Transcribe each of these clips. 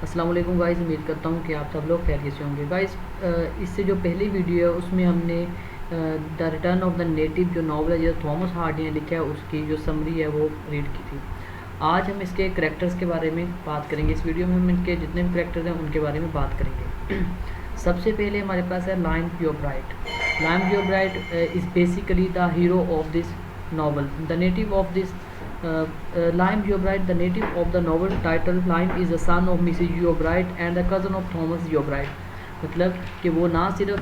अस्सलाम वालेकुम गाइस, उम्मीद करता हूँ कि आप सब लोग खैरियत से होंगे। गाइस, इससे जो पहली वीडियो है उसमें हमने the return of the native जो नावल है जो थॉमस हार्डी ने लिखा है उसकी जो समरी है वो रीड की थी। आज हम इसके करैक्टर्स के बारे में बात करेंगे। इस वीडियो में हम इनके जितने भी करैक्टर्स हैं उनके बारे में बात करेंगे। सबसे पहले हमारे पास है Clym Yeobright. Clym Yeobright is basically the hero of this novel. The native of this Lime Geobright, the native of the novel title Lime is the son of Mrs. Geobright and the cousin of Thomas Geobright. मतलब कि वो ना सिर्फ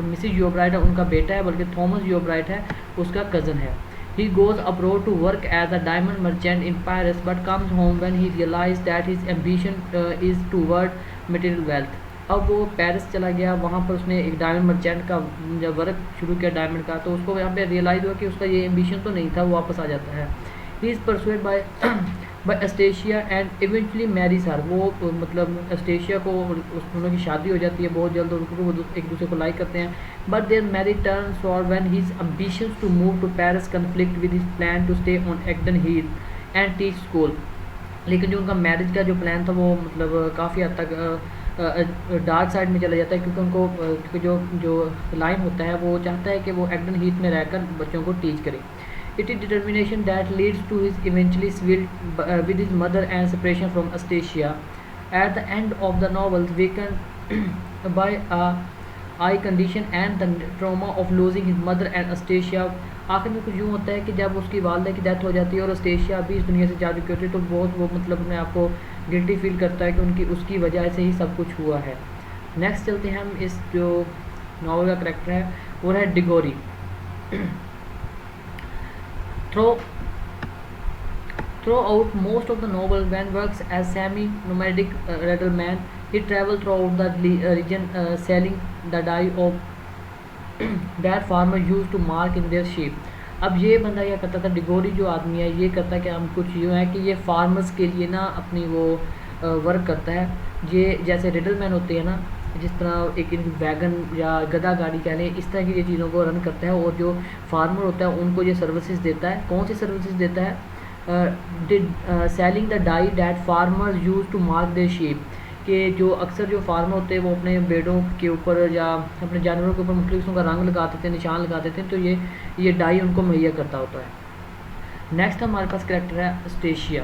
Mrs जियोब्राइट है उनका बेटा है बल्कि थॉमस जियोब्राइट है उसका कज़न है। He goes abroad to work as a diamond merchant in Paris but comes home when he realizes that his ambition is toward material wealth. अब वो पेरिस चला गया, वहाँ पर उसने एक डायमंड मर्चेंट का जब वर्क शुरू किया डायमंड का, तो उसको यहाँ पे रियलाइज़ हुआ कि उसका ये एम्बिशन तो नहीं था, वो वापस आ जाता है। He is persuade by Eustacia and eventually marries her. वो मतलब एस्टेशिया को उनकी शादी हो जाती है बहुत जल्द और उनको वो एक दूसरे को लाइक करते हैं। But their marriage turn sour when his ambitions to move to Paris conflict with his plan to stay on Egdon hill and teach school. लेकिन जो उनका मैरिज का जो प्लान था वो मतलब काफ़ी हद तक डार्क साइड में चला जाता है, क्योंकि उनको क्योंकि जो लाइम होता है वो चाहता है कि वो एग्डन हीथ में रहकर बच्चों को टीच करे। It is determination that leads to his eventually swilled with his mother and separation from Eustacia at the end of the novels weaken by eye condition and the trauma of losing his mother and Eustacia. आखिर में कुछ यूँ होता है कि जब उसकी वालदा की डेथ हो जाती है और एस्टेशिया भी इस दुनिया से जा चुकी होती है तो बहुत वो मतलब अपने आप को गिल्टी फील करता है कि उसकी वजह से ही सब कुछ हुआ है। नेक्स्ट चलते हैं हम इस जो नावल का करेक्टर है वो है डिगोरी। Throughout most of the novel, Van works as semi-nomadic rattleman. He travels throughout the region selling the dye of that farmers used to mark in their sheep. अब ये बंदा क्या करता था, डिगोरी जो आदमी है ये करता है कि हम कुछ यूँ है कि ये फार्मर्स के लिए ना अपनी वो वर्क करता है। ये जैसे रिडलमैन होते हैं ना, जिस तरह एक वैगन या गधा गाड़ी कह लें, इस तरह की ये चीज़ों को रन करता है। और जो फार्मर होता है उनको ये सर्विसेज देता है। कौन सी सर्विसेज देता है? Selling the dye that farmers use to mark their sheep. कि जो अक्सर जो फार्मर होते हैं वो अपने बेड़ों के ऊपर या अपने जानवरों के ऊपर मुख्तलिफ किस्म का रंग लगा देते हैं, निशान लगा देते हैं, तो ये डाई उनको मुहैया करता होता है। नेक्स्ट हमारे पास कैरेक्टर है Eustacia.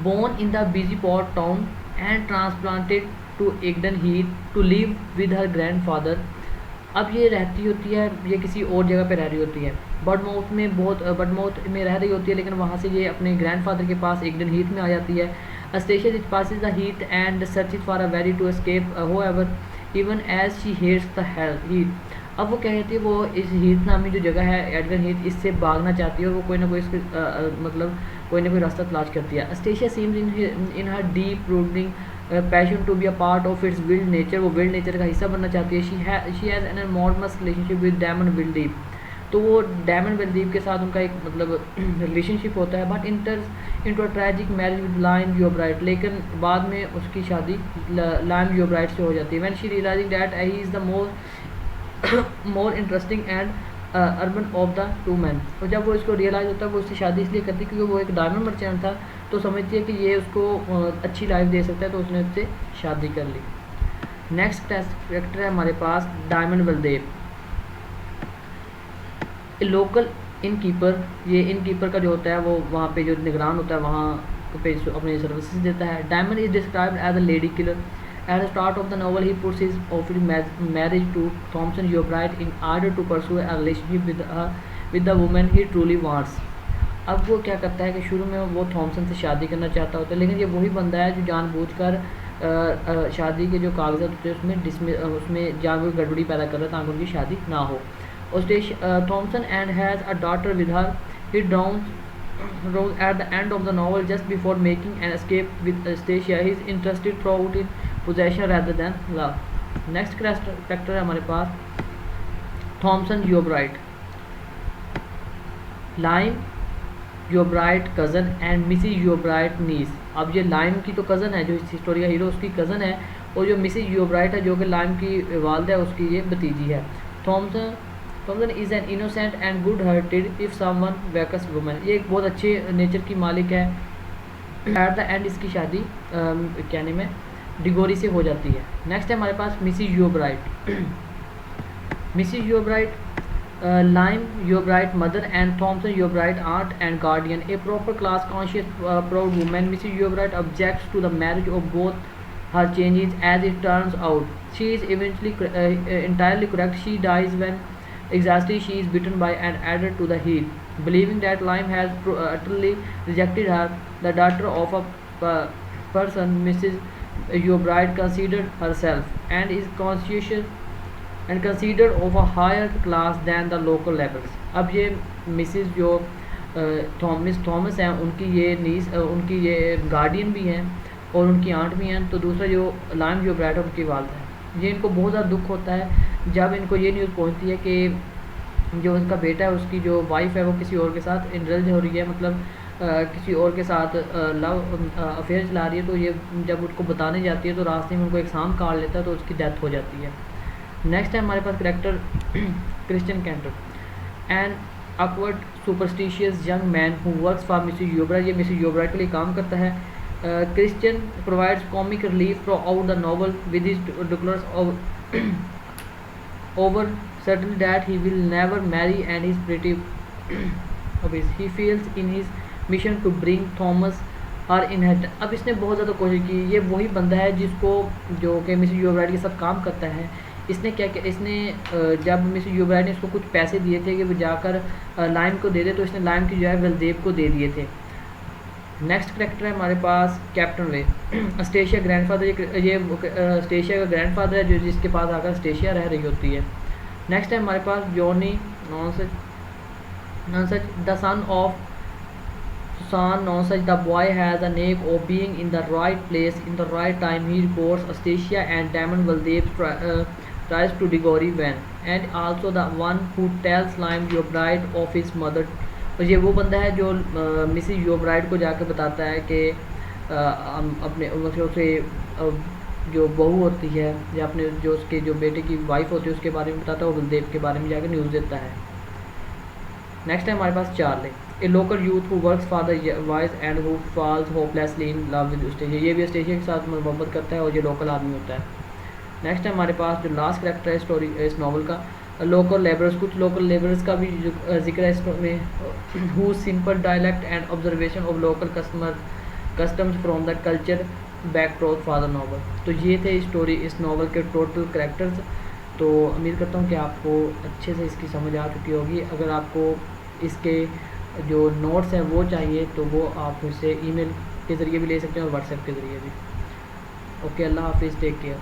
Born in the busy port town and transplanted to Egdon Heath to live with her grandfather. अब ये रहती होती है, ये किसी और जगह पे रह रही होती है, बडमाउथ में रह रही होती है, लेकिन वहाँ से ये अपने ग्रैंडफादर के पास एग्डन हीथ में आ जाती है। Eustacia passes the heath and searches for a very to escape however even as she hates the heath. अब वो क्या कहती है, वो इस हीथ नामी जो जगह है एडगन हीथ, इससे भागना चाहती है और वो कोई ना कोई इसके मतलब कोई ना कोई रास्ता तलाश करती है। Eustacia seems in her deep rooting passion to be a part of its wild nature. वो विल्ड नेचर का हिस्सा बनना चाहती है। She has an enormous relationship with Diamond Wildeve. तो वो डायमंड विल्डीप के साथ उनका एक मतलब रिलेशनशिप होता है। But enters into a tragic marriage with Clym Yeobright. लेकिन बाद में उसकी शादी लाइम जियोब्राइट से हो जाती है। When she realising that he is the more interesting and urbane of the two man. और जब वो इसको रियलाइज़ होता है वो उससे शादी इसलिए करती है क्योंकि वो एक डायमंड मर्चेंट था, तो समझती है कि ये उसको अच्छी लाइफ दे सकता है, तो उसने उससे शादी कर ली। नेक्स्ट कैरेक्टर है हमारे पास डायमंड बलदेव, लोकल इनकीपर। ये इनकीपर का जो होता है वो वहाँ पे जो निगरान होता है वहाँ पे अपनी सर्विसेज देता है। Diamond is described as a lady killer. At the start of the novel, he puts his offered marriage to Thomson Geobright in order to pursue a relationship with the woman he truly wants. अब वो क्या करता है कि शुरू में वो Thompson से शादी करना चाहता होता है, लेकिन ये वही बंदा है जो जानबूझकर शादी के जो कागजात होते हैं उसमें जानबूझ गड़बड़ी पैदा कर रहा है ताकि उनकी शादी ना हो। Thompson and has a daughter with her. He drowns at the end of the novel just before making an escape with Stacia. He is interested throughout in possession rather than love. Next character है हमारे पास Thomasin Yeobright. Clym Yeobright cousin and Mrs Yeobright niece. अब ये lime की तो cousin है, जो इस स्टोरी का हीरो उसकी कज़न है, और जो मिसिज जियोब्राइट है जो कि लाइम की वालदा है उसकी ये भतीजी है। Thomasin is an innocent and good hearted if someone weak woman. ये एक बहुत अच्छे नेचर की मालिक है एट द एंड इसकी शादी क्या नाम है डिगोरी से हो जाती है। नेक्स्ट है हमारे पास Mrs योब्राइट। Mrs योब्राइट, Lime Yobright mother and Thompson Yobright aunt and guardian, a proper class conscious proud woman. Mrs. Yobright objects to the marriage of both her changes. As it turns out, she is eventually entirely correct. She dies when exactly she is bitten by and added to the heap. Believing that Lime has utterly rejected her, the daughter of a person Mrs. Yobright considered herself and is conscientious and considered of a higher class than the local levels. अब ये Mrs जो Thomas हैं उनकी ये नीस उनकी ये guardian भी हैं और उनकी आंट भी हैं। तो दूसरा जो लाइम जो ब्राइट उनकी वालदा है, ये इनको बहुत ज़्यादा दुख होता है जब इनको ये न्यूज़ पहुंचती है कि जो उनका बेटा है उसकी जो वाइफ है वो किसी और के साथ इंडल्ज हो रही है, मतलब किसी और के साथ लव अफेयर चला रही है। तो ये जब उनको बताने जाती है तो रास्ते में उनको एक सांप काट लेता है तो उसकी डेथ हो जाती है। नेक्स्ट है हमारे पास character Christian Cantle, an awkward superstitious young man who works for Mrs Yeobright. ये मिसिज योब्राइट के लिए काम करता है। Christian provides comic relief throughout the novel with his declares over certain that he will never marry and is pretty obvious. He feels in his mission to bring Thomas her inheritance. अब इसने बहुत ज़्यादा कोशिश की। ये वही बंदा है जिसको जो कि मिसिज योब्राइट के साथ काम करता है। इसने क्या किया, इसने जब मिसिज योब्राइट ने इसको कुछ पैसे दिए थे कि वो जाकर लाइम को दे दे, तो इसने लाइम की जो है बलदेव को दे दिए थे। नेक्स्ट करेक्टर है हमारे पास कैप्टन वे, अस्टेशिया ग्रैंडफादर। ये अस्टेशिया का ग्रैंडफादर है जो जिसके पास आकर अस्टेशिया रह रही होती है। नेक्स्ट है हमारे पास Johnny Nonsuch the son of Susan Nonsuch. The boy has a knack of being in the right place in the right time. He reports Astacia and Damon Baldev tries to Diggory when, and also the one who tells Lime Yobright of his mother. और ये वो बंदा है जो Mrs योब्राइट को जाकर बताता है कि अपने उसे जो बहू होती है या अपने जो उसके जो बेटे की वाइफ होती है उसके बारे में बताता है, वो बलदेव के बारे में जाकर न्यूज़ देता है। नेक्स्ट है हमारे पास Charley, a local youth who works for the Vyes and who falls hopelessly in love with Eustacia. ये भी अस्टेशिया के साथ मोहब्बत करता है और ये लोकल आदमी होता है। नेक्स्ट है हमारे पास जो लास्ट करेक्टर है स्टोरी इस नावल का, लोकल लेबरर्स। कुछ लोकल लेबरर्स का भी जिक्र है इसमें, who simple dialect and observation of local customs from the culture backdrop for the novel. तो ये थे स्टोरी इस नावल के टोटल करेक्टर्स। तो उम्मीद करता हूँ कि आपको अच्छे से इसकी समझ आ चुकी होगी। अगर आपको इसके जो नोट्स हैं वो चाहिए तो वो आप मुझसे ईमेल के ज़रिए भी ले सकते हैं और व्हाट्सएप के ज़रिए भी। ओके, अल्लाह हाफिज़, टेक केयर।